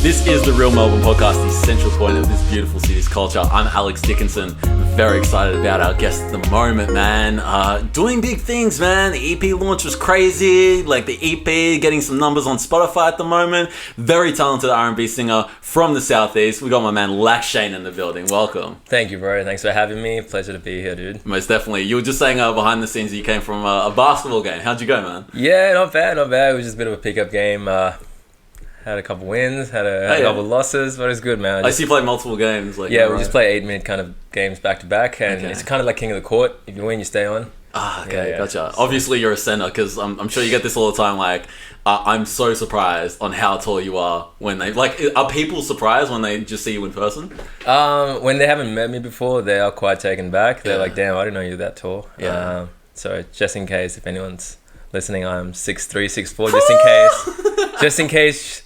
This is the Real Melbourne Podcast, the central point of this beautiful city's culture. I'm Alex Dickinson. Very excited about our guest at the moment, man. Doing big things, man. The EP launch was crazy. Like the EP, getting some numbers on Spotify at the moment. Very talented R&B singer from the South East. We got my man Lakshane in the building. Welcome. Thank you, bro. Thanks for having me. Pleasure to be here, dude. Most definitely. You were just saying behind the scenes that you came from a basketball game. How'd you go, man? Yeah, not bad. It was just a bit of a pickup game. Had a couple wins, had a couple losses, but it was good, man. I see you play multiple games. We just play 8-minute kind of games back to back, and it's kind of like King of the Court. If you win, you stay on. Gotcha. So, obviously, you're a center, because I'm sure you get this all the time. Like, I'm so surprised on how tall you are when they are people surprised when they just see you in person? When they haven't met me before, they are quite taken back. They're like, "Damn, I didn't know you're that tall." Yeah. So just in case, if anyone's listening, I'm 6'3", 6'4", just in case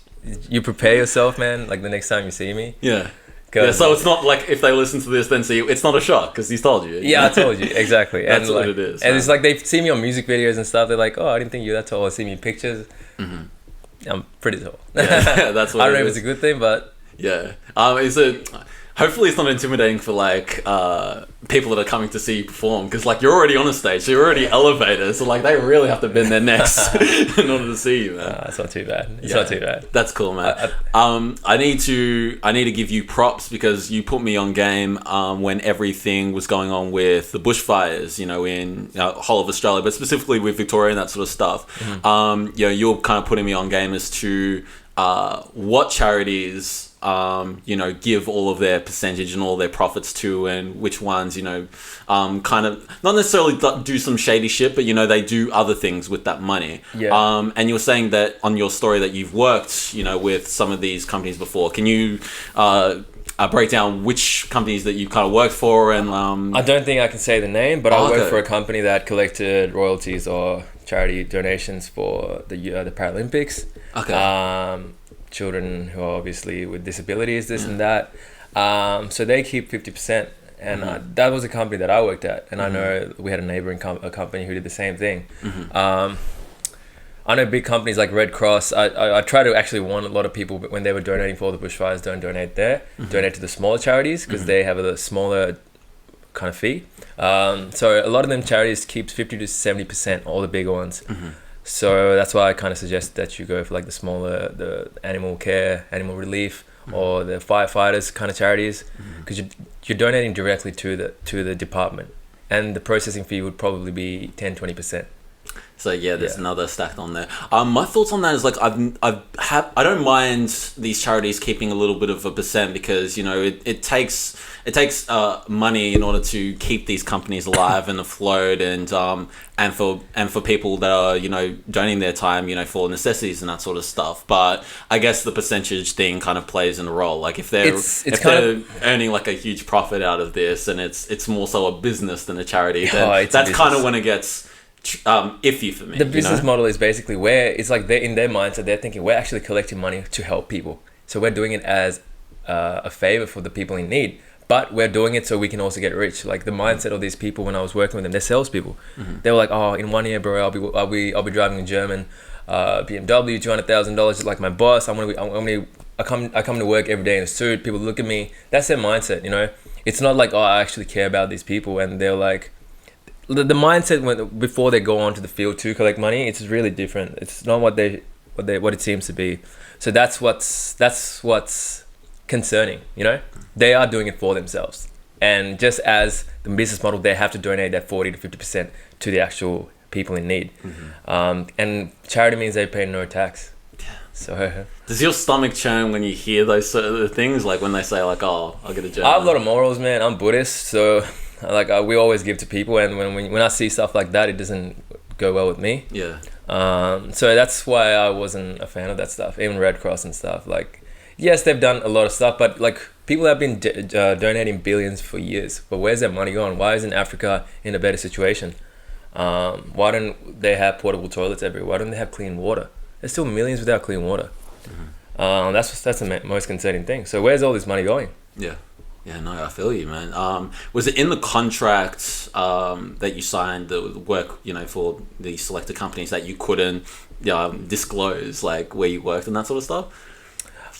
you prepare yourself, man. Like the next time you see me. Yeah. So it's not like if they listen to this, then see you, it's not a shock because he's told you. Yeah, I told you exactly. That's what it is. And it's like they see me on music videos and stuff. They're like, "Oh, I didn't think you were that tall." Or see me in pictures. Mm-hmm. I'm pretty tall. Yeah, that's what I don't know if it's a good thing, but yeah. Hopefully it's not intimidating for people that are coming to see you perform, because you're already on a stage, so you're already elevated, so they really have to bend their necks in order to see you, man. It's not too bad. It's not too bad. That's cool, man. I need to give you props because you put me on game when everything was going on with the bushfires, in whole of Australia, but specifically with Victoria and that sort of stuff. Mm-hmm. You're kind of putting me on game as to what charities give all of their percentage and all their profits to, and which ones, kind of not necessarily do some shady shit, but they do other things with that money. Yeah. And you were saying that on your story that you've worked, with some of these companies before. Can you break down which companies that you kind of worked for? And I don't think I can say the name, but I worked for a company that collected royalties or charity donations for the Paralympics. Okay. Children who are obviously with disabilities, this and that. So they keep 50%. And that was a company that I worked at. And I know we had a neighboring company who did the same thing. Mm-hmm. I know big companies like Red Cross. I try to actually warn a lot of people when they were donating for all the bushfires, don't donate there. Mm-hmm. Donate to the smaller charities because they have a smaller kind of fee. So a lot of them charities keeps 50 to 70%, all the bigger ones. Mm-hmm. So that's why I kind of suggest that you go for the smaller, the animal care, animal relief, or the firefighters kind of charities, because you're donating directly to the department, and the processing fee would probably be 10-20%. So there's another stacked on there. My thoughts on that is I don't mind these charities keeping a little bit of a percent, because it takes money in order to keep these companies alive and afloat, and for people that are donating their time for necessities and that sort of stuff. But I guess the percentage thing kind of plays in a role. Like if they're earning a huge profit out of this, and it's more so a business than a charity, then that's kind of when it gets iffy for me. The business model is basically where it's they're in their mindset, they're thinking we're actually collecting money to help people, so we're doing it as a favor for the people in need, but we're doing it so we can also get rich. Like the mindset of these people, when I was working with them, they're salespeople. They were like, "Oh, in 1 year, bro, I'll be driving a German BMW, $200,000, like my boss. I come to work every day in a suit. People look at me." That's their mindset. It's not like, "Oh, I actually care about these people," and they're like, the mindset before they go onto the field to collect money, it's really different. It's not what it seems to be. So that's what's concerning. They are doing it for themselves, and just as the business model, they have to donate that 40 to 50% to the actual people in need. And charity means they pay no tax. So does your stomach churn when you hear those sort of things, like when they say "Oh, I'll get a job"? I have a lot of morals, man. I'm Buddhist, so we always give to people, and when I see stuff like that, it doesn't go well with me. Yeah. So that's why I wasn't a fan of that stuff. Even Red Cross and stuff. Yes, they've done a lot of stuff, but people have been donating billions for years. But where's their money going? Why isn't Africa in a better situation? Why don't they have portable toilets everywhere? Why don't they have clean water? There's still millions without clean water. That's the most concerning thing. So where's all this money going? Yeah. Yeah, no, I feel you, man. Was it in the contract that you signed, the work, for the selected companies, that you couldn't disclose where you worked and that sort of stuff?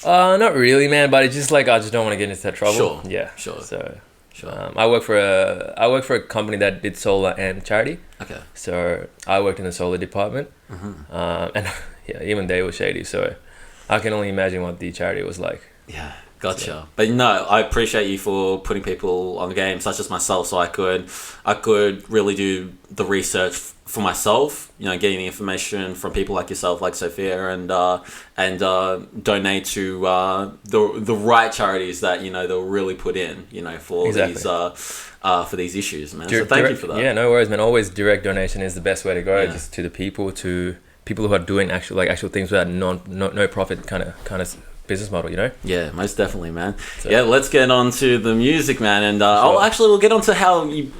Not really, man. But it's just like I just don't want to get into that trouble. Sure. Yeah. Sure. So Sure. I work for a company that did solar and charity. Okay. So I worked in the solar department, and yeah, even they were shady. So I can only imagine what the charity was like. Yeah, gotcha. But no, I appreciate you for putting people on the game, such as myself, so I could really do the research for myself. You know, getting the information from people like yourself, like Sophia, and donate to the right charities that they'll really put in. For these issues, man. So thank you for that. Yeah, no worries, man. Always direct donation is the best way to go. Yeah. Just to the people, who are doing actual things without no profit kind of business model, Yeah, most definitely, man. So, yeah, let's get on to the music, man. And we'll get on to how you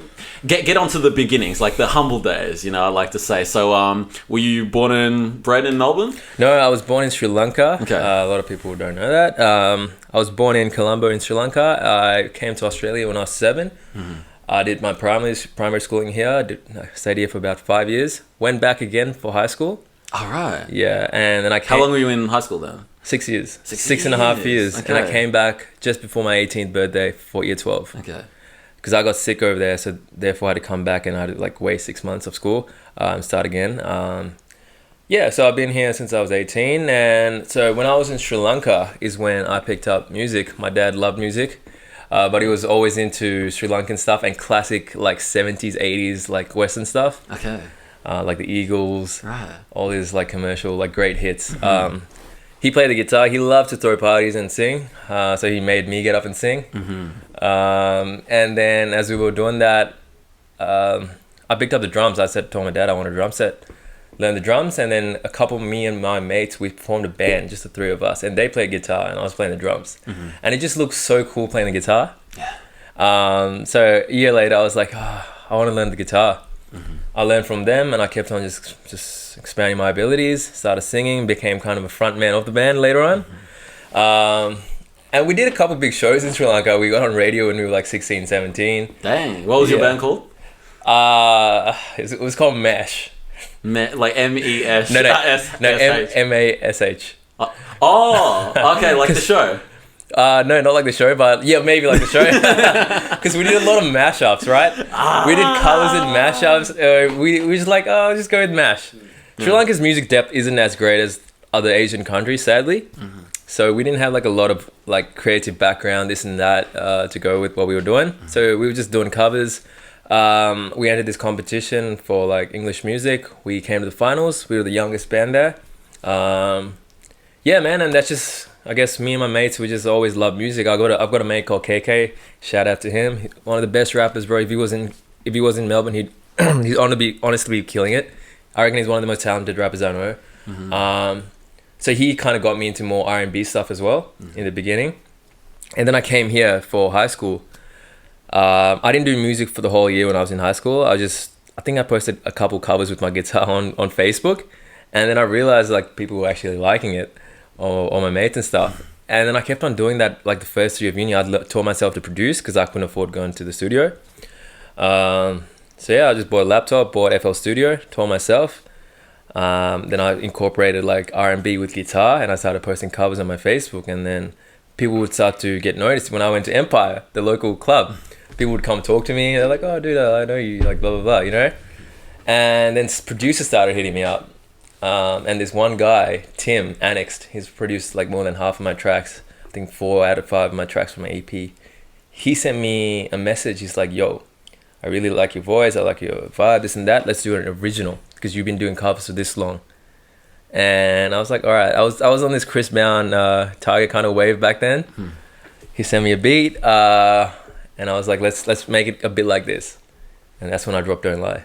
get onto the beginnings, like the humble days, I like to say. So were you born and bred in Melbourne? No, I was born in Sri Lanka. Okay. A lot of people don't know that. I was born in Colombo in Sri Lanka. I came to Australia when I was 7. I did my primary schooling here. I stayed here for about 5 years. Went back again for high school. All right. Yeah, and then I came... How long were you in high school then? 6 years. 6.5 years. Okay. And I came back just before my 18th birthday for year 12. Okay. Because I got sick over there, so therefore I had to come back and I had to wait 6 months of school and start again. So I've been here since I was 18. And so when I was in Sri Lanka is when I picked up music. My dad loved music, but he was always into Sri Lankan stuff and classic 70s, 80s, Western stuff. Okay. Like the Eagles, right. All these commercial great hits. He played the guitar. He loved to throw parties and sing. So he made me get up and sing. And then as we were doing that, I picked up the drums. Told my dad I want a drum set. Learned the drums, and then me and my mates, we formed a band, just the 3 of us. And they played guitar, and I was playing the drums. And it just looked so cool playing the guitar. Yeah. So a year later, I was like, I want to learn the guitar. I learned from them, and I kept on just expanding my abilities. Started singing, became kind of a front man of the band later on. And we did a couple big shows in Sri Lanka. We got on radio when we were 16, 17. Dang. What was your band called? It was called MASH. Like M-E-S? No, M-A-S-H. Oh, okay, like the show. No, not like the show, but yeah, maybe like the show. Because we did a lot of mashups, right? We did covers and mashups. We just just go with mash. Sri Lanka's music depth isn't as great as other Asian countries, sadly. So we didn't have a lot of creative background, this and that, to go with what we were doing. So we were just doing covers. We entered this competition for English music. We came to the finals. We were the youngest band there. Yeah, man, and that's just, I guess, me and my mates, we just always love music. I've got a mate called KK. Shout out to him. One of the best rappers, bro. If he was in Melbourne, he'd honestly be killing it. I reckon he's one of the most talented rappers I know. So he kind of got me into more R&B stuff as well in the beginning. And then I came here for high school. I didn't do music for the whole year when I was in high school. I think I posted a couple covers with my guitar on Facebook. And then I realized people were actually liking it, or my mates and stuff. And then I kept on doing that the first year of uni. I taught myself to produce because I couldn't afford going to the studio. So yeah, I just bought a laptop, bought FL Studio, taught myself. Then I incorporated R&B with guitar, and I started posting covers on my Facebook. And then people would start to get noticed. When I went to Empire, the local club, people would come talk to me. They're like, "Oh, dude, I know you," blah blah blah, And then producers started hitting me up. And this one guy, Tim, Annexed, he's produced more than half of my tracks. I think 4 out of 5 of my tracks from my EP. He sent me a message. He's like, "Yo, I really like your voice. I like your vibe, this and that. Let's do an original because you've been doing covers for this long." And I was like, all right. I was on this Chris Brown Target kind of wave back then. He sent me a beat, and I was like, let's make it a bit like this. And that's when I dropped Don't Lie.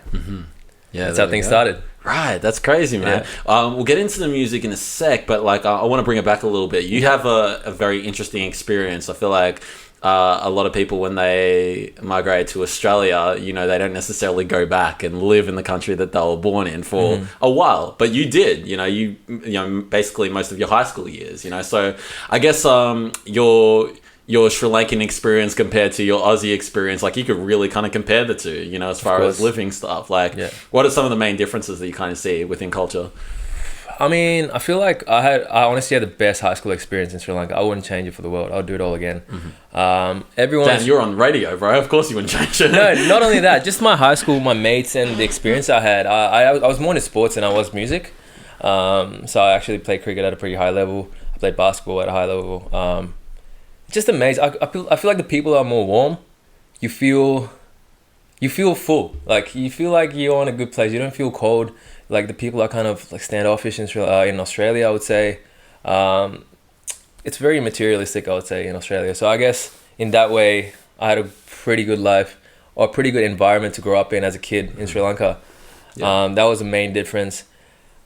Yeah, that's how things started. Right, that's crazy, man. Yeah. We'll get into the music in a sec, but I want to bring it back a little bit. You have a very interesting experience. I feel like a lot of people, when they migrate to Australia, they don't necessarily go back and live in the country that they were born in for a while. But you did, you basically most of your high school years, So I guess your Sri Lankan experience compared to your Aussie experience, you could really kind of compare the two, as far as living stuff. What are some of the main differences that you kind of see within culture? I mean, I feel like I honestly had the best high school experience in Sri Lanka. I wouldn't change it for the world. I'll do it all again. Everyone. Damn, you're on radio, bro. Of course you wouldn't change it. No, not only that, just my high school, my mates, and the experience I had. I was more into sports than I was music. So I actually played cricket at a pretty high level. I played basketball at a high level. Just amazing. I feel like the people are more warm. You feel full. Like you feel like you're in a good place. You don't feel cold. Like the people are kind of like standoffish in Australia, I would say. It's very materialistic, I would say, in Australia. So I guess in that way, I had a pretty good life or a pretty good environment to grow up in as a kid in Sri Lanka. Yeah. That was the main difference.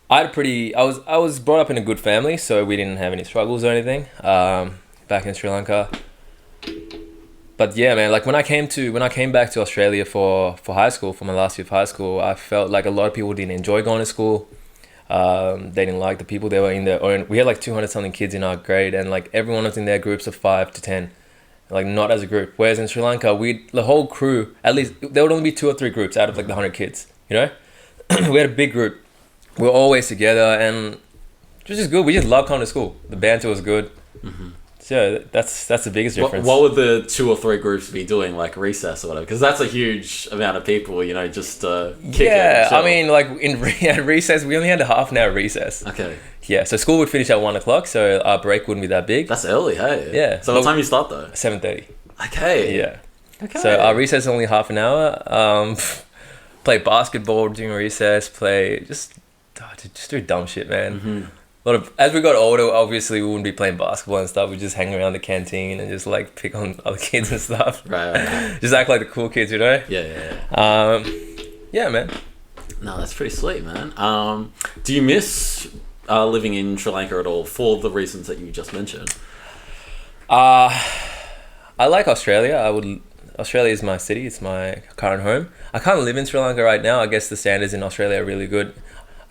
I was brought up in a good family, so we didn't have any struggles or anything back in Sri Lanka. But yeah, man, like when I came back to Australia for high school, for my last year of high school, I felt like a lot of people didn't enjoy going to school. They didn't like the people. They were in their own. We had like 200 something kids in our grade, and like everyone was in their groups of 5 to 10, like not as a group. Whereas in Sri Lanka, the whole crew, at least there would only be 2 or 3 groups out of like the 100 kids. You know, we had a big group. We were always together, and it was just good. We just loved coming to school. The banter was good. So that's the biggest difference. What would the 2 or 3 groups be doing, like recess or whatever? Because that's a huge amount of people, you know, just kick it. I mean, like at recess, we only had a half an hour recess. Okay. Yeah, so school would finish at 1 o'clock, so our break wouldn't be that big. That's early, hey? Yeah. So what time you start though? 7:30. Okay. Yeah. Okay. So our recess is only half an hour. Play basketball during recess. Just do dumb shit, man. As we got older, obviously we wouldn't be playing basketball and stuff. We just hang around the canteen and just like pick on other kids and stuff. Right. Just act like the cool kids, you know? Yeah. Yeah, man. No, that's pretty sweet, man. Do you miss living in Sri Lanka at all for the reasons that you just mentioned? I like Australia. Australia is my city. It's my current home. I can't live in Sri Lanka right now. I guess the standards in Australia are really good.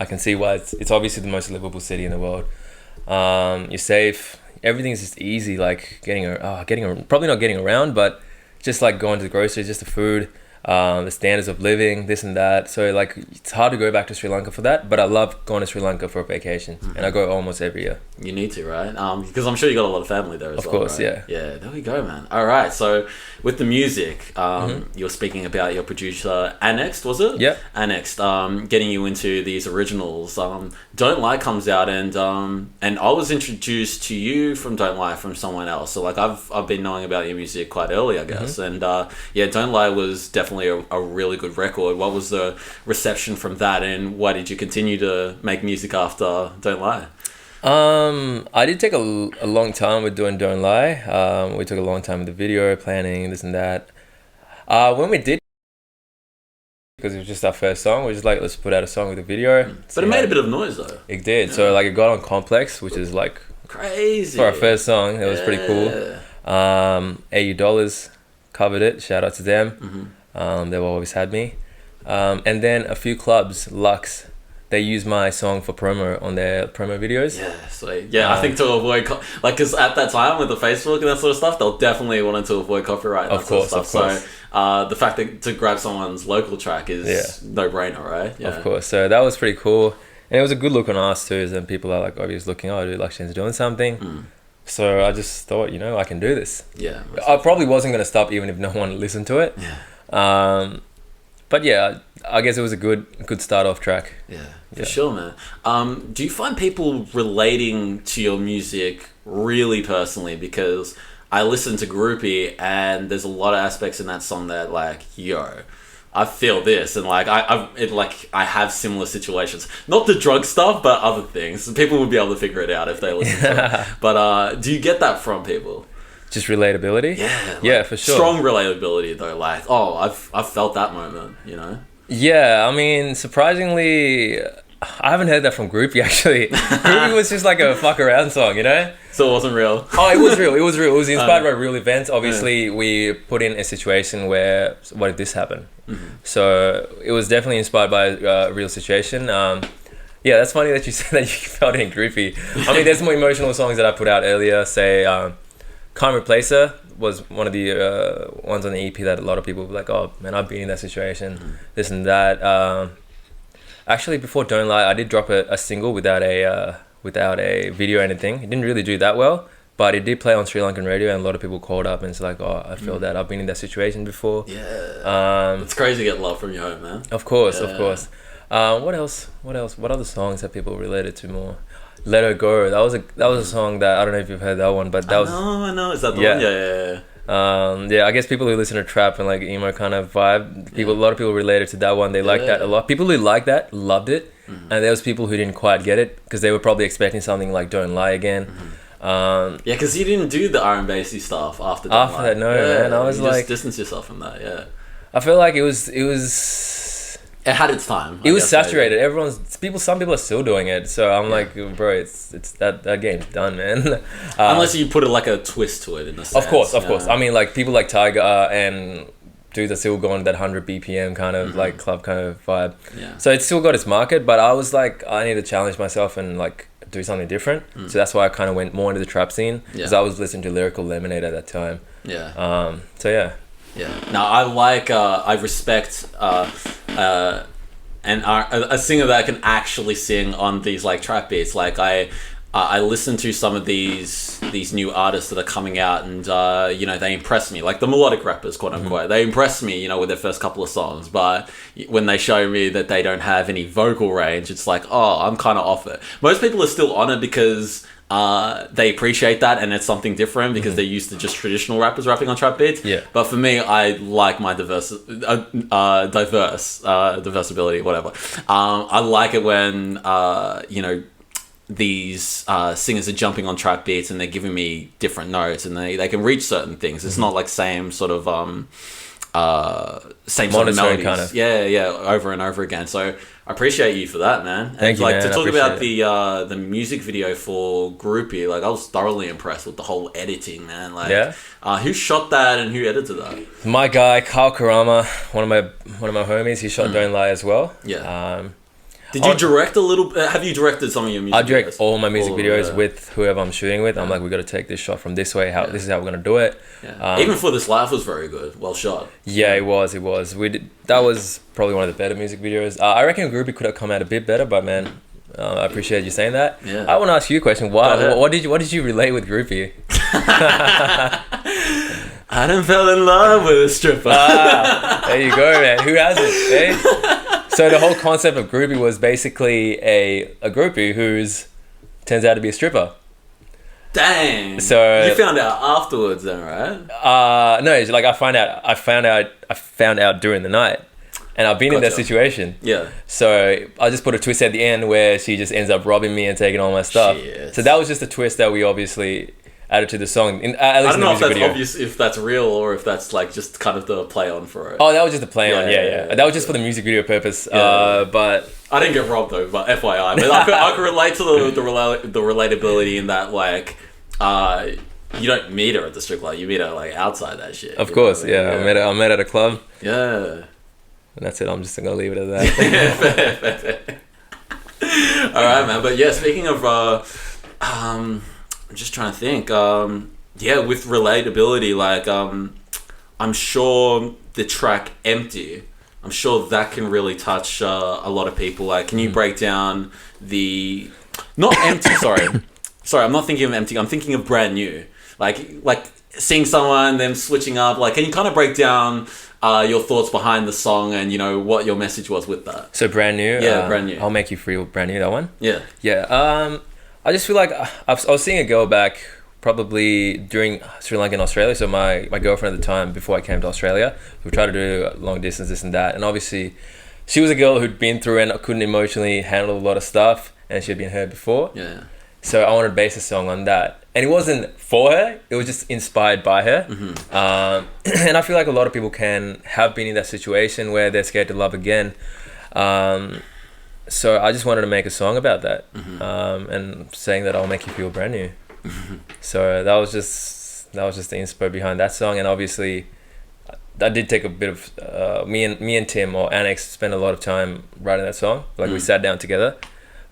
I can see why it's obviously the most livable city in the world. You're safe. Everything's just easy, like probably not getting around, but just like going to the groceries, just the food, the standards of living, this and that. So like it's hard to go back to Sri Lanka for that, but I love going to Sri Lanka for a vacation, and I go almost every year. You need to, right? Because I'm sure you got a lot of family there as well. Of course, right? Yeah. There we go, man. All right, so with the music, you were speaking about your producer, Annexed, was it? Yeah. Annexed, getting you into these originals. Don't Lie comes out, and I was introduced to you from Don't Lie from someone else. So like I've been knowing about your music quite early, I guess. And Don't Lie was definitely a really good record. What was the reception from that, and why did you continue to make music after Don't Lie? I did take a long time with doing Don't Lie. We took a long time with the video planning, this and that. When we did, because it was just our first song, we were just like, let's put out a song with a video. But it made a bit of noise though. It did. Yeah. So like it got on Complex, which is like crazy for our first song. It was pretty cool. AU Dollars covered it. Shout out to them. They've always had me. And then a few clubs, Lux, they use my song for promo on their promo videos. Yeah, sweet. Yeah, I think to avoid because at that time with the Facebook and that sort of stuff, they'll definitely want to avoid copyright. And of course. So the fact that to grab someone's local track is no brainer, right? Yeah. Of course. So that was pretty cool, and it was a good look on us too. And people are like obviously looking, dude, Lakshane's doing something. So I just thought, I can do this. Yeah. I probably wasn't going to stop even if no one listened to it. Yeah. But yeah, I guess it was a good start off track. Yeah, for sure, man. Do you find people relating to your music really personally? Because I listen to Groupie, and there's a lot of aspects in that song that like, I feel this, and like I have similar situations. Not the drug stuff, but other things. People would be able to figure it out if they listen to it. But do you get that from people? Just relatability? Yeah, for sure. Strong relatability though, like, I've felt that moment, Yeah, I mean, surprisingly, I haven't heard that from Groupie actually. Groupie was just like a fuck around song, So it wasn't real? Oh, it was real. It was inspired by real events. Obviously, we put in a situation where, what if this happened? So it was definitely inspired by a real situation. Yeah, that's funny that you said that you felt it in Groupie. I mean, there's more emotional songs that I put out earlier, say... Can't Replace Her was one of the ones on the EP that a lot of people were like, oh man, I've been in that situation, this and that. Actually, before Don't Lie, I did drop a single without a video or anything. It didn't really do that well, but it did play on Sri Lankan radio, and a lot of people called up and it's like, oh, I feel that. I've been in that situation before. Yeah. It's crazy to get love from your home, man. Of course. What else? What other songs have people related to more? Let Her Go. That was a song that I don't know if you've heard that one, but that was. I know. Is that the one? Yeah. Yeah, I guess people who listen to trap and like emo kind of vibe, a lot of people related to that one. They like that a lot. People who like that loved it, and there was people who didn't quite get it because they were probably expecting something like Don't Lie again. Because you didn't do the R&B stuff after that. After that, no, man. I was like, just distance yourself from that. Yeah. I feel like it was. It had its time. It was saturated. Some people are still doing it. So I'm like, bro, it's that game's done, man. Unless you put like a twist to it in a sense. Of course. I mean, like people like Tiger and dudes are still going that 100 BPM kind of like club kind of vibe. Yeah. So it's still got its market, but I was like, I need to challenge myself and like do something different. So that's why I kind of went more into the trap scene because I was listening to Lyrical Lemonade at that time. Yeah. So yeah. Yeah. Now I respect a singer that can actually sing on these like trap beats. Like I listen to some of these new artists that are coming out, and they impress me. Like the melodic rappers, quote unquote, they impress me, with their first couple of songs. But when they show me that they don't have any vocal range, it's like, oh, I'm kind of off it. Most people are still on it because they appreciate that, and it's something different because they're used to just traditional rappers rapping on trap beats. Yeah. But for me, I like my diversibility, whatever. I like it when these singers are jumping on trap beats and they're giving me different notes, and they can reach certain things. It's not like same sort of same sort of melodies. Kind of. Yeah, over and over again. So I appreciate you for that, man. Thank you, man. To talk about the music video for Groupie, like I was thoroughly impressed with the whole editing, man. Like, who shot that and who edited that? My guy Kyle Karama, one of my homies. He shot Don't Lie as well. Yeah. Did you direct a little? Have you directed some of your music videos? I direct all my music videos with whoever I'm shooting with. I'm like, we got to take this shot from this way. This is how we're gonna do it. Yeah. Even For This Life was very good. Well shot. Yeah, it was. That was probably one of the better music videos. I reckon Groupie could have come out a bit better, but man, I appreciate you saying that. Yeah. I want to ask you a question. What did you relate with Groupie? I done fell in love with a stripper. There you go, man. Who hasn't? Eh? So the whole concept of Groupie was basically a groupie who's turns out to be a stripper. Dang. So you found out afterwards, then, right? No, it's like I found out during the night, and I've been in that situation. Yeah. So I just put a twist at the end where she just ends up robbing me and taking all my stuff. Shit. So that was just a twist that we obviously added to the song. I don't know if that's obvious, if that's real, or if that's like just kind of the play on for it. Oh, that was just a play on. Yeah. That was just for the music video purpose. But I didn't get robbed though. But FYI, but I could relate to the relatability in that like you don't meet her at the strip club. You meet her like outside that shit. Of course, yeah. I met at a club. Yeah. And that's it. I'm just gonna leave it at that. All right, man. But yeah, speaking of I'm just trying to think. With relatability, like I'm sure the track "Empty," I'm sure that can really touch a lot of people. Like, can you break down not "Empty"? Sorry, I'm not thinking of "Empty." I'm thinking of "Brand New." Like seeing someone, them switching up. Like, can you kind of break down your thoughts behind the song and what your message was with that? So "Brand New." Yeah, "Brand New." I'll make you feel brand new. That one. Yeah. Yeah. I just feel like I was seeing a girl back probably during Sri Lanka and Australia. So my girlfriend at the time, before I came to Australia, we tried to do long distance, this and that. And obviously, she was a girl who'd been through and couldn't emotionally handle a lot of stuff, and she had been hurt before. Yeah. So I wanted to base a song on that. And it wasn't for her, it was just inspired by her. And I feel like a lot of people have been in that situation where they're scared to love again. So I just wanted to make a song about that, and saying that I'll make you feel brand new. So that was just the inspo behind that song, and obviously, that did take a bit of me and Tim or Annex spent a lot of time writing that song. Like we sat down together,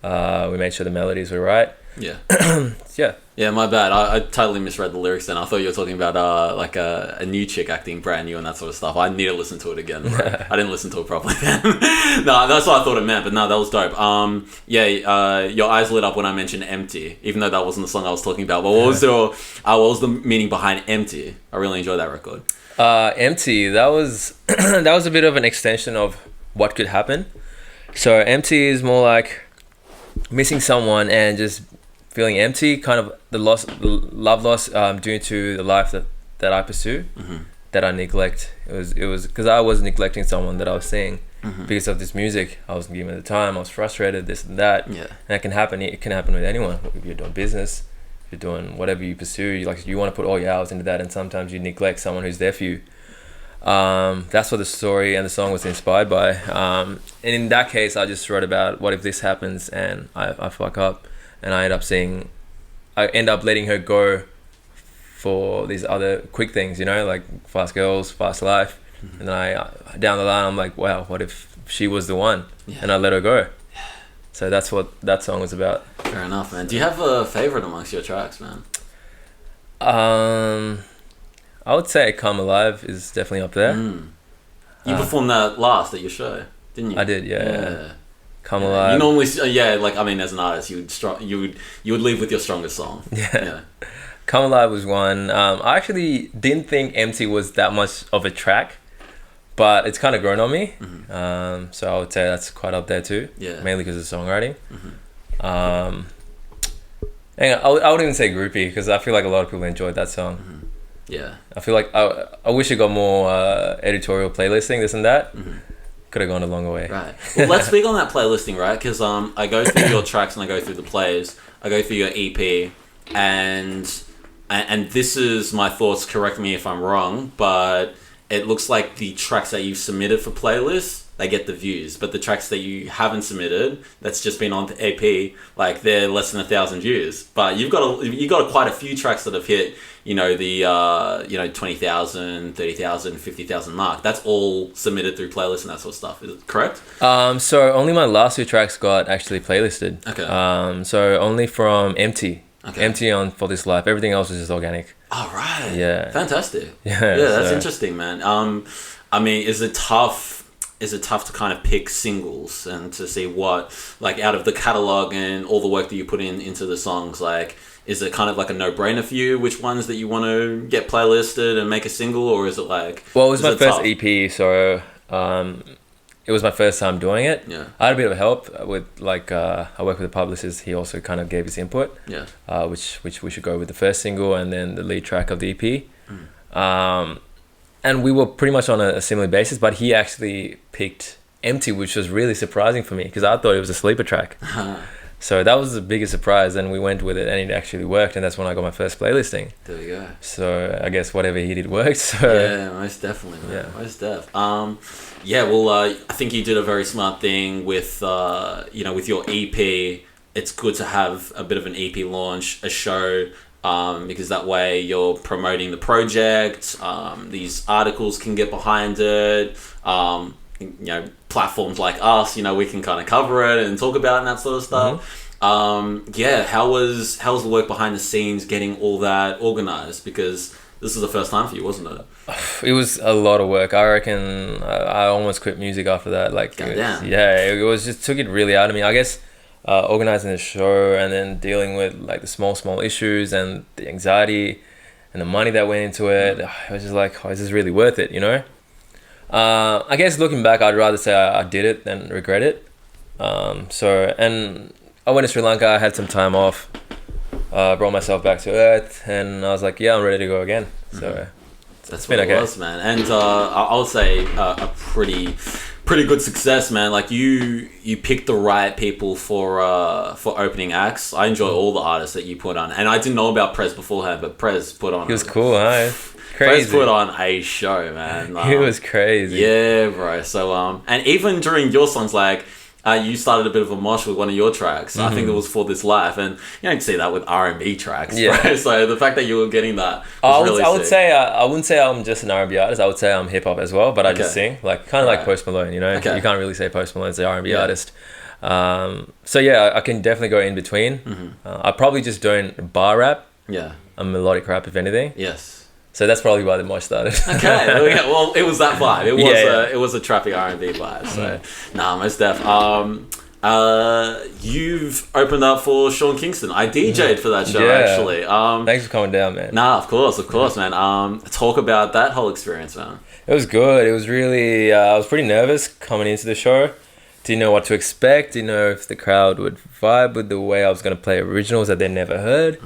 we made sure the melodies were right. Yeah. Yeah. Yeah, my bad. I totally misread the lyrics then. I thought you were talking about like a new chick acting brand new and that sort of stuff. I need to listen to it again, bro. I didn't listen to it properly then. No, that's what I thought it meant, but no, that was dope. Your eyes lit up when I mentioned Empty, even though that wasn't the song I was talking about. But what was the meaning behind Empty? I really enjoyed that record. Empty, that was that was a bit of an extension of what could happen. So Empty is more like missing someone and just feeling empty, kind of the love loss due to the life that I pursue, that I neglect. It was because I was neglecting someone that I was seeing because of this music. I wasn't giving it the time. I was frustrated, this and that. Yeah. And it can happen with anyone. If you're doing business, if you're doing whatever you pursue, you want to put all your hours into that, and sometimes you neglect someone who's there for you. That's what the story and the song was inspired by. And in that case, I just wrote about what if this happens and I fuck up. And I end up letting her go for these other quick things, like fast girls, fast life. And then down the line, I'm like, wow, what if she was the one? Yeah. And I let her go. So that's what that song was about. Fair enough, man. Do you have a favorite amongst your tracks, man? I would say Come Alive is definitely up there. You performed that last at your show, didn't you? I did, yeah. Come Alive. You normally, as an artist, you would leave with your strongest song. Yeah. Come Alive was one. I actually didn't think Empty was that much of a track, but it's kind of grown on me. So I would say that's quite up there too. Yeah. Mainly because of songwriting. And I wouldn't even say Groupie because I feel like a lot of people enjoyed that song. Yeah. I feel like I wish it got more editorial playlisting, this and that. Could have gone a longer way. Right. Well, let's speak on that playlisting, right? Because I go through your tracks and I go through the plays. I go through your EP, and this is my thoughts. Correct me if I'm wrong, but it looks like the tracks that you've submitted for playlists, they get the views, but the tracks that you haven't submitted, that's just been on the EP, like they're less than 1,000 views. But you've got quite a few tracks that have hit, the 20,000, 30,000, 50,000 mark. That's all submitted through playlists and that sort of stuff. Is it correct? So only my last two tracks got actually playlisted. Okay. So only from Empty. Okay. Empty on For This Life. Everything else was just organic. Oh, right. Yeah. Fantastic. Yeah, that's interesting, man. Is it tough to kind of pick singles and to see what, like, out of the catalog and all the work that you put into the songs, like, is it kind of like a no-brainer for you which ones that you want to get playlisted and make a single, or is it like... Well, it was my first EP, so it was my first time doing it. Yeah. I had a bit of help with, I work with a publicist. He also kind of gave his input. Yeah. Which we should go with the first single and then the lead track of the EP. And we were pretty much on a similar basis, but he actually picked Empty, which was really surprising for me because I thought it was a sleeper track. So that was the biggest surprise, and we went with it, and it actually worked, and that's when I got my first playlisting. There you go. So I guess whatever he did worked. So yeah, most definitely, man. Yeah. Most def. I think you did a very smart thing with with your EP. It's good to have a bit of an EP launch, a show. Because that way you're promoting the project, these articles can get behind it, platforms like us, we can kind of cover it and talk about it and that sort of stuff. How was the work behind the scenes getting all that organized? Because this was the first time for you, wasn't it? It was a lot of work. I reckon I almost quit music after that. It was just took it really out of me. I guess organizing the show and then dealing with like the small issues and the anxiety and the money that went into it. I was just like, is this really worth it? I guess looking back, I'd rather say I did it than regret it. And I went to Sri Lanka. I had some time off, brought myself back to earth, and I was like, I'm ready to go again. So that's what it was, man. And I would say a pretty good success, man. Like you picked the right people for opening acts. I enjoy all the artists that you put on, and I didn't know about Prez beforehand, but Prez put on. He was cool, huh? Prez Crazy. put on a show, man. He was crazy. Yeah, bro. So and even during your songs, like you started a bit of a mosh with one of your tracks. I think it was For This Life, and you don't see that with R&B tracks. Yeah. Right? So the fact that you were getting that, I would say I wouldn't say I'm just an R&B artist. I would say I'm hip hop as well, but I just sing like Post Malone. Okay. You can't really say Post Malone's an R&B artist. So yeah, I can definitely go in between. I probably just don't bar rap. Yeah. A melodic rap, if anything. Yes. So that's probably why the mosh started. Okay. Well, it was that vibe. It was Yeah. it was a trappy R&B vibe. So nah, most def. You've opened up for Sean Kingston. I DJ'd for that show actually. Thanks for coming down, man. Nah, of course, man. Talk about that whole experience, man. It was good. It was really. I was pretty nervous coming into the show. Didn't know what to expect. Didn't know if the crowd would vibe with the way I was going to play originals that they never heard.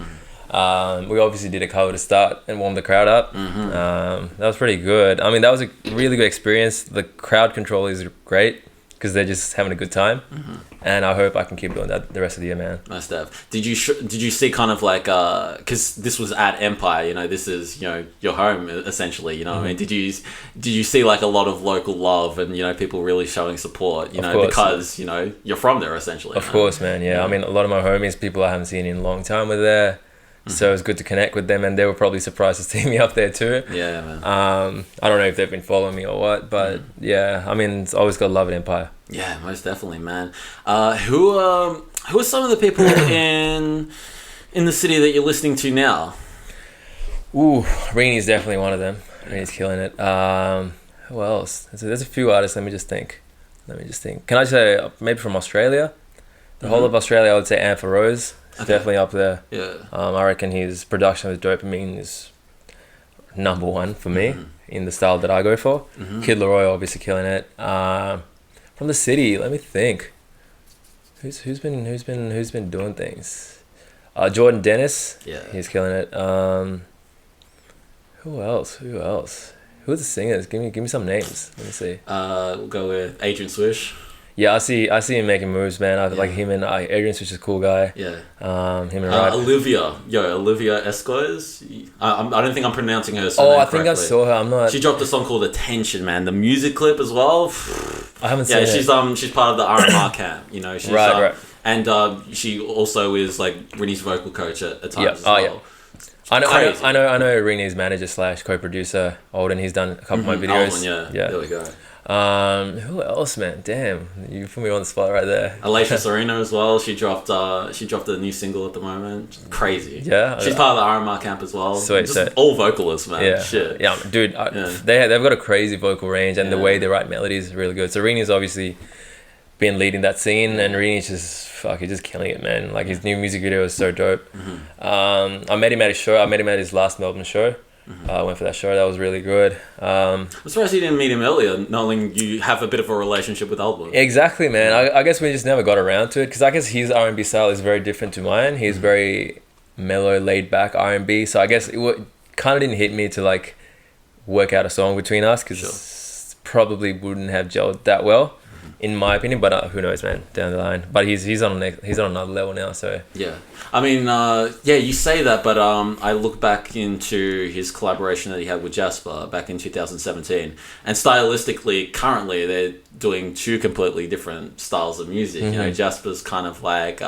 We obviously did a cover to start and warm the crowd up. That was pretty good. I mean, that was a really good experience. The crowd control is great because they're just having a good time. And I hope I can keep doing that the rest of the year, man. Nice stuff. Did you see kind of like because this was at Empire, you know, this is, you know, your home essentially, you know what I mean? Did you see like a lot of local love and, you know, people really showing support, you know, because, you know, you're from there essentially? Of course, man. Yeah. I mean, a lot of my homies, people I haven't seen in a long time, were there. So it was good to connect with them, and they were probably surprised to see me up there too. Yeah, man. I don't know if they've been following me or what, but yeah, I mean, it's always got to love at Empire. Yeah, most definitely, man. Who are some of the people in the city that you're listening to now? Ooh, Reenie's definitely one of them. Reenie's killing it. Who else? There's a few artists. Let me just think. Can I say maybe from Australia? The whole of Australia, I would say Ampha Rose. He's definitely up there. Yeah. I reckon his production with Dopamine is number one for me in the style that I go for. Kid Leroy obviously killing it. From the city, let me think. Who's been doing things? Jordan Dennis. Yeah. He's killing it. Who else? Who are the singers? Give me some names. Let me see. We'll go with Adrian Swish. Yeah, I see him making moves, man. I like him, and Adrian Swish is a cool guy. Yeah. Him and Ryan. Olivia Escoes. I don't think I'm pronouncing her surname correctly. correctly. I think I saw her. I'm not. She dropped a song called "Attention," man. The music clip as well. I haven't seen it. She's part of the R&R camp. You know, she's, right. And she also is like Rini's vocal coach at times as well. Yeah. I know Rini's manager / co-producer Alden. He's done a couple of my videos. Alden, yeah. There we go. Who else, man? Damn, you put me on the spot right there. Alicia Serena as well. She dropped a new single at the moment. Crazy. Yeah, she's part of the RMR camp as well. Sweet, just all vocalists, man. Yeah, shit. Yeah, dude. They've got a crazy vocal range, and the way they write melodies is really good. So Rini's obviously been leading that scene, and Rini's he's just killing it, man. Like his new music video is so dope. I met him at his show. I met him at his last Melbourne show. I went for that show. That was really good. I'm surprised you didn't meet him earlier, knowing you have a bit of a relationship with Albert. Exactly, man. I guess we just never got around to it, because I guess his R&B style is very different to mine. He's very mellow, laid back R&B. So I guess it kind of didn't hit me to like work out a song between us, because probably wouldn't have gelled that well, in my opinion. But who knows, man, down the line. But he's on another level now. So yeah, I mean, you say that, but I look back into his collaboration that he had with Jasper back in 2017, and stylistically, currently they're doing two completely different styles of music. You know, Jasper's kind of like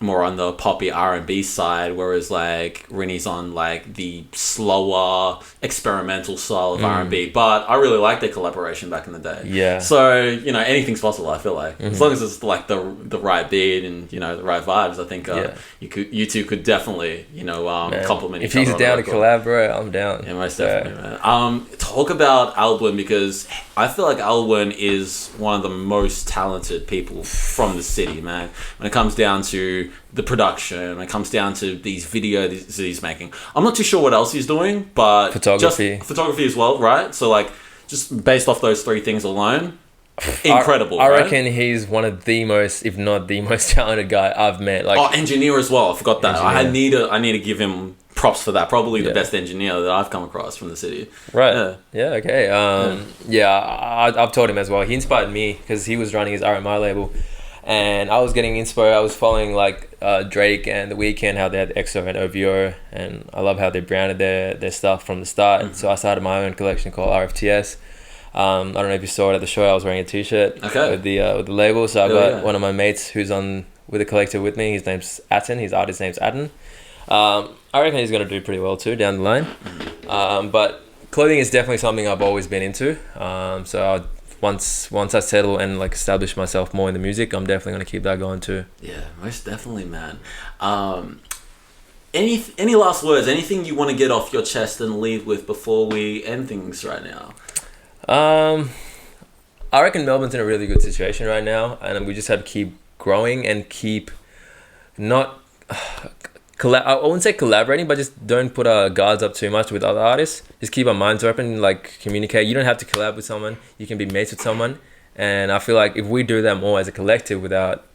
more on the poppy R&B side, whereas like Rini's on like the slower experimental style of R&B. But I really liked their collaboration back in the day. Yeah. So, you know, anything's possible, I feel like. As long as it's like the right beat and, you know, the right vibes, I think you two could definitely, you know, complement each other. If he's down to collaborate, I'm down. Yeah, most definitely, man. Talk about Alwyn, because I feel like Alwyn is one of the most talented people from the city, man. When it comes down to the production, when it comes down to these videos that he's making. I'm not too sure what else he's doing, but photography as well, right? So like, just based off those three things alone, incredible. I reckon he's one of the most, if not the most talented guy I've met. Like, engineer as well. I forgot that. I need to give him props for that. Probably the best engineer that I've come across from the city. Right. Yeah. Okay. I've told him as well. He inspired me because he was running his RMI label. And I was getting inspired. I was following like Drake and The Weeknd, how they had EXO and OVO, and I love how they branded their stuff from the start. So I started my own collection called RFTS. I don't know if you saw it at the show. I was wearing a T-shirt with the label. So I got one of my mates who's on with the collective with me. His name's Atten. His artist name's Atten. I reckon he's gonna do pretty well too down the line. But clothing is definitely something I've always been into. So once I settle and like establish myself more in the music, I'm definitely gonna keep that going too. Yeah, most definitely, man. Any last words? Anything you want to get off your chest and leave with before we end things right now? I reckon Melbourne's in a really good situation right now, and we just have to keep growing and keep not. I wouldn't say collaborating, but just don't put our guards up too much with other artists. Just keep our minds open, like communicate. You don't have to collab with someone. You can be mates with someone. And I feel like if we do that more as a collective without,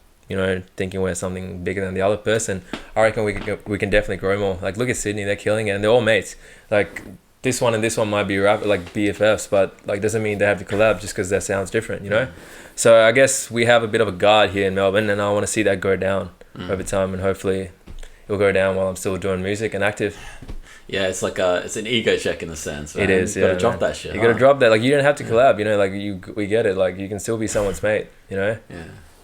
thinking we're something bigger than the other person, I reckon we can definitely grow more. Like look at Sydney, they're killing it and they're all mates. Like this one and this one might be like BFFs, but like doesn't mean they have to collab just because their sound's different, So I guess we have a bit of a guard here in Melbourne, and I want to see that go down over time, and hopefully it'll go down while I'm still doing music and active. Yeah, it's like it's an ego check in a sense. Man. It is. You gotta drop that shit. You gotta drop that. Like you don't have to collab. Like we get it. Like you can still be someone's mate. Yeah.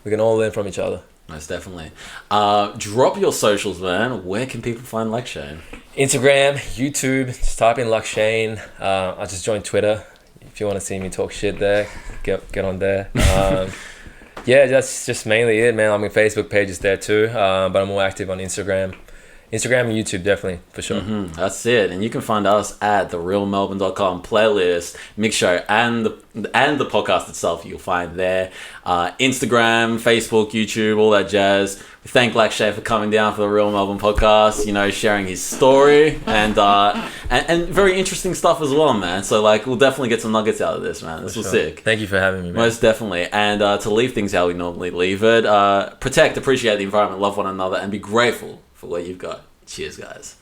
We can all learn from each other. Most definitely. Drop your socials, man. Where can people find Lakshane? Instagram, YouTube. Just type in Lakshane. I just joined Twitter. If you want to see me talk shit there, get on there. Yeah, that's just mainly it, man. I mean, Facebook page is there too, but I'm more active on Instagram and YouTube, definitely, for sure. That's it. And you can find us at therealmelbourne.com playlist, mix show, and the podcast itself you'll find there. Instagram, Facebook, YouTube, all that jazz. We thank Lakshane for coming down for the Real Melbourne podcast, sharing his story and very interesting stuff as well, man. So like we'll definitely get some nuggets out of this, man. This was sick. Thank you for having me, man. Most definitely. And to leave things how we normally leave it, protect, appreciate the environment, love one another, and be grateful for what you've got. Cheers, guys.